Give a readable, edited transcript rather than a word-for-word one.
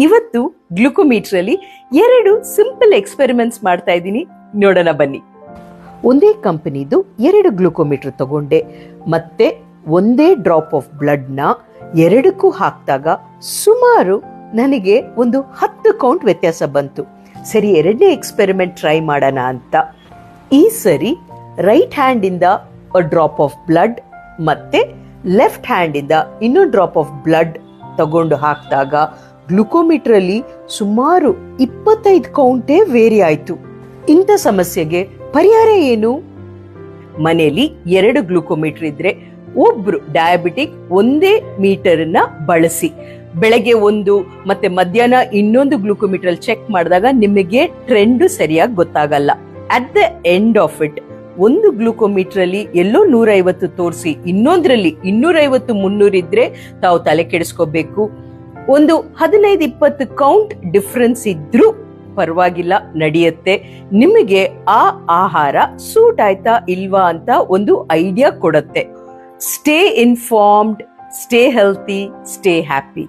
ಇವತ್ತು ಗ್ಲುಕೋಮೀಟರ್ ಅಲ್ಲಿ 2 simple experiments ಮಾಡ್ತಾ ಇದ್ದೀನಿ, ನೋಡೋಣ ಬನ್ನಿ. ಒಂದೇ ಕಂಪನಿದು 2 ಗ್ಲುಕೋಮೀಟರ್ ತಗೊಂಡೆ, ಮತ್ತೆ ಒಂದೇ ಡ್ರಾಪ್ ಆಫ್ ಬ್ಲಡ್ ನ ಎರಡಕ್ಕೂ ಹಾಕಿದಾಗ ಸುಮಾರು ನನಗೆ ಒಂದು 10 ಕೌಂಟ್ ವ್ಯತ್ಯಾಸ ಬಂತು. ಸರಿ, ಎರಡನೇ ಎಕ್ಸ್ಪೆರಿಮೆಂಟ್ ಟ್ರೈ ಮಾಡೋಣ ಅಂತ ಈ ಸರಿ ರೈಟ್ ಹ್ಯಾಂಡ್ ಇಂದ ಡ್ರಾಪ್ ಆಫ್ ಬ್ಲಡ್ ಮತ್ತೆ ಲೆಫ್ಟ್ ಹ್ಯಾಂಡ್ ಇಂದ ಇನ್ನೊಂದು ಡ್ರಾಪ್ ಆಫ್ ಬ್ಲಡ್ ತಗೊಂಡು ಹಾಕಿದಾಗ ಗ್ಲುಕೋಮೀಟರ್ ಅಲ್ಲಿ ಸುಮಾರು 25 ಕೌಂಟೇ ವೇರಿ ಆಯ್ತು. ಇಂಥ ಸಮಸ್ಯೆಗೆ ಪರಿಹಾರ ಏನು? ಮನೆಯಲ್ಲಿ 2 ಗ್ಲುಕೋಮೀಟರ್ ಇದ್ರೆ ಒಬ್ರು ಡಯಾಬಿಟಿಕ್ ಒಂದೇ ಮೀಟರ್ ನ ಬಳಸಿ. ಬೆಳಗ್ಗೆ ಒಂದು ಮತ್ತೆ ಮಧ್ಯಾಹ್ನ ಇನ್ನೊಂದು ಗ್ಲುಕೋಮೀಟರ್ ಅಲ್ಲಿ ಚೆಕ್ ಮಾಡಿದಾಗ ನಿಮಗೆ ಟ್ರೆಂಡ್ ಸರಿಯಾಗಿ ಗೊತ್ತಾಗಲ್ಲ. At the end of it ಒಂದು ಗ್ಲುಕೋಮೀಟರ್ ಅಲ್ಲಿ ಎಲ್ಲೋ 150 ತೋರಿಸಿ, ಇನ್ನೊಂದ್ರಲ್ಲಿ 250 300 ಇದ್ರೆ ತಾವು ತಲೆ ಕೆಡಿಸ್ಕೋಬೇಕು. ಒಂದು 15-20 ಕೌಂಟ್ ಡಿಫರೆನ್ಸ್ ಇದ್ರೂ ಪರವಾಗಿಲ್ಲ, ನಡೆಯುತ್ತೆ. ನಿಮಗೆ ಆ ಆಹಾರ ಸೂಟ್ ಆಯ್ತಾ ಇಲ್ವಾ ಅಂತ ಒಂದು ಐಡಿಯಾ ಕೊಡುತ್ತೆ. Stay informed, stay healthy, stay happy.